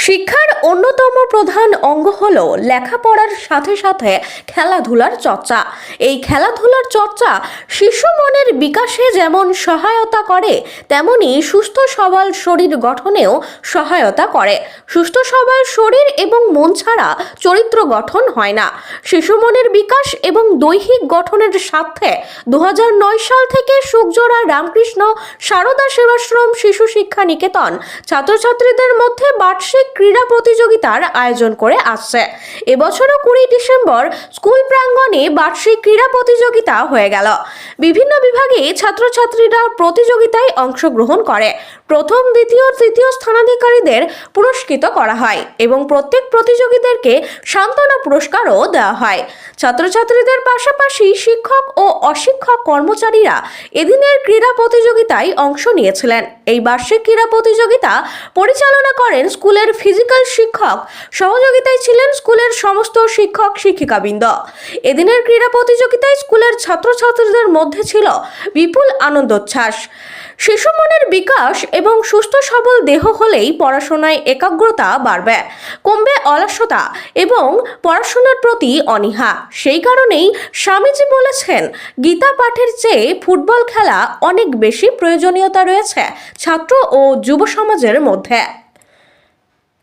শিক্ষার অন্যতম প্রধান অঙ্গ হলো লেখাপড়ার সাথে সাথে খেলাধুলার চর্চা। এই খেলাধুলার চর্চা শিশু মনের বিকাশে যেমন সহায়তা করে, তেমনি সুস্থ সবল শরীর গঠনেও সহায়তা করে। সুস্থ সবল শরীর এবং মন ছাড়া চরিত্র গঠন হয় না। শিশু মনের বিকাশ এবং দৈহিক গঠনের স্বার্থে 2009 সাল থেকে সুকজোড়া রামকৃষ্ণ সারদা সেবাশ্রম শিশু শিক্ষা নিকেতন ছাত্রছাত্রীদের মধ্যে বার্ষিক ক্রীড়া প্রতিযোগিতার আয়োজন করে আসছে। এবছরও 20 ডিসেম্বর স্কুল প্রাঙ্গণে বার্ষিক ক্রীড়া প্রতিযোগিতা হয়ে গেল। বিভিন্ন বিভাগে ছাত্রছাত্রীরা প্রতিযোগিতায় অংশগ্রহণ করে। প্রথম, দ্বিতীয়, তৃতীয় স্থানাধিকারীদের পুরস্কৃত করা হয় এবং প্রত্যেক প্রতিযোগীদেরকে সান্ত্বনা পুরস্কারও দেওয়া হয়। ছাত্রছাত্রীদের পাশাপাশি শিক্ষক ও অশিক্ষক কর্মচারীরা এদিনের ক্রীড়া প্রতিযোগিতায় অংশ নিয়েছিলেন। এই বার্ষিক ক্রীড়া প্রতিযোগিতা পরিচালনা করেন স্কুলের ফিজিক্যাল শিক্ষক, সহযোগিতায় ছিলেন স্কুলের সমস্ত শিক্ষক শিক্ষিকাবৃন্দ। এদিনের ক্রীড়া প্রতিযোগিতায় স্কুলের ছাত্রছাত্রীদের মধ্যে ছিল বিপুল আনন্দোচ্ছ্বাস। শিশু মনের বিকাশ এবং সুস্থ সবল দেহ হলেই পড়াশোনায় একাগ্রতা বাড়বে, কমবে অলসতা এবং পড়াশোনার প্রতি অনীহা। সেই কারণেই স্বামীজি বলেছেন, গীতা পাঠের চেয়ে ফুটবল খেলা অনেক বেশি প্রয়োজনীয়তা রয়েছে ছাত্র ও যুব সমাজের মধ্যে।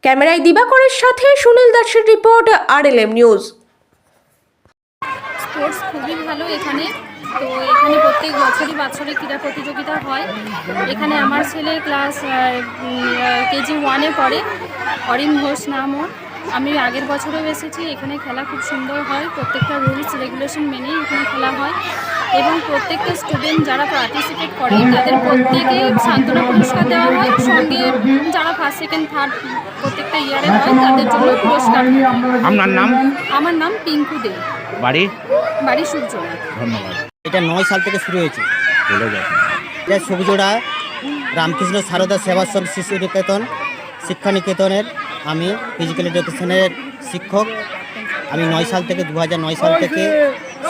ক্যামেরায় দিবাকরের সাথে সুনীল দাসের রিপোর্ট, RLM নিউজ। স্পোর্টস খুবই ভালো এখানে। তো এখানে প্রত্যেক বছরই বাৎসরিক ক্রীড়া প্রতিযোগিতা হয়। এখানে আমার ছেলে ক্লাস কেজি 1-এ পড়ে, অরিন ঘোষ নাম ওর। আমি আগের বছরেও এসেছি। এখানে খেলা খুব সুন্দর হয়, প্রত্যেকটা রুলস রেগুলেশন মেনেই এখানে খেলা হয় এবং প্রত্যেকটা স্টুডেন্ট যারা পার্টিসিপেট করে তাদের প্রত্যেকে সান্ত্বনা পুরস্কার দেওয়া হয়। সঙ্গে যারা ফার্স্ট, সেকেন্ড, থার্ড প্রত্যেকটা ইয়ারে হয় তাদের জন্য পুরস্কার। আপনার নাম? আমার নাম পিঙ্কু দে। বাড়ি সুকজোড়া। ধন্যবাদ। এটা 9 সাল থেকে শুরু হয়েছে। এটা সুকজোড়া রামকৃষ্ণ সারদা সেবাশ্রম শিশু নিকেতন শিক্ষা নিকেতনের আমি ফিজিক্যাল এডুকেশনের শিক্ষক। আমি 2009 সাল থেকে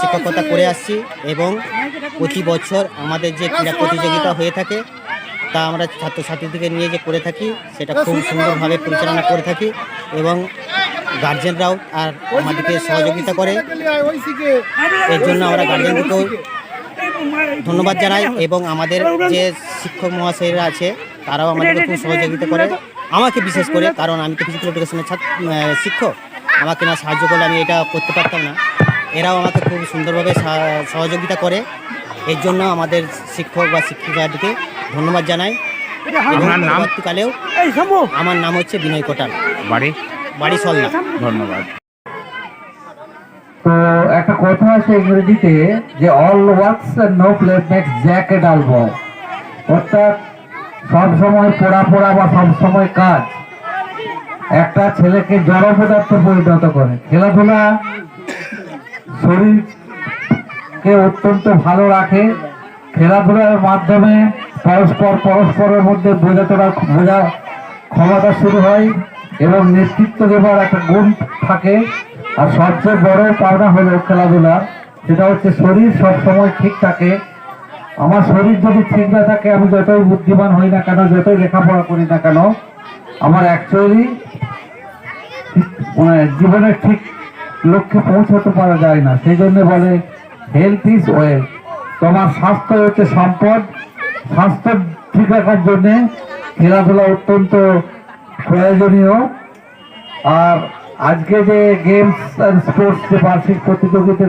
শিক্ষকতা করে আসছি এবং প্রতি বছর আমাদের যে ক্রীড়া প্রতিযোগিতা হয়ে থাকে তা আমরা ছাত্রছাত্রীদেরকে নিয়ে যে করে থাকি সেটা খুব সুন্দরভাবে পরিচালনা করে থাকি এবং গার্জেনরাও আর আমাদেরকে সহযোগিতা করে। এর জন্য আমরা গার্জেনদেরকেও ধন্যবাদ জানাই এবং আমাদের যে শিক্ষক মহাশয়রা আছে তারাও আমাদেরকে খুব সহযোগিতা করে, আমাকে বিশেষ করে, কারণ আমি তো ফিজিক্যাল এডুকেশনের শিক্ষক। আমাকে না সাহায্য করলে আমি এটা করতে পারতাম না। এরাও আমাকে খুব সুন্দরভাবে সহযোগিতা করে। এর জন্য আমাদের শিক্ষক বা শিক্ষিকাদেরকে ধন্যবাদ জানাই। আপনার নাম? পরবর্তীকালেও আমার নাম হচ্ছে বিনয় কোটাল, বাড়ি সলনা। ধন্যবাদ। তো একটা কথা আছে ইংরেজিতে যে all works no play makes Jack a dull boy, অর্থাৎ সবসময় পড়া বা সবসময় কাজ একটা ছেলেকে জড় পদার্থ পরিণত করে। খেলাধুলা শরীরকে অত্যন্ত ভালো রাখে। খেলাধুলার মাধ্যমে পরস্পরের মধ্যে বোঝা ক্ষমতা শুরু হয় এবং নেতৃত্ব দেবার একটা গুণ থাকে। আর সবচেয়ে বড় পাওনা হলো খেলাধুলা, সেটা হচ্ছে শরীর সবসময় ঠিক থাকে। আমার শরীর যদি ঠিক না থাকে, আমি যতই বুদ্ধিমান হই না কেন, যতই লেখাপড়া করি না কেন, আমার অ্যাকচুয়ালি জীবনের ঠিক লক্ষ্যে পৌঁছাতে পারা যায় না। সেই জন্য বলে হেলথ ইজ ওয়েলথ। তোমার স্বাস্থ্য হচ্ছে সম্পদ। স্বাস্থ্য ঠিক রাখার জন্যে খেলাধুলা অত্যন্ত প্রয়োজনীয়। আর আজকে যে গেমস অ্যান্ড স্পোর্টস যে বার্ষিক প্রতিযোগিতা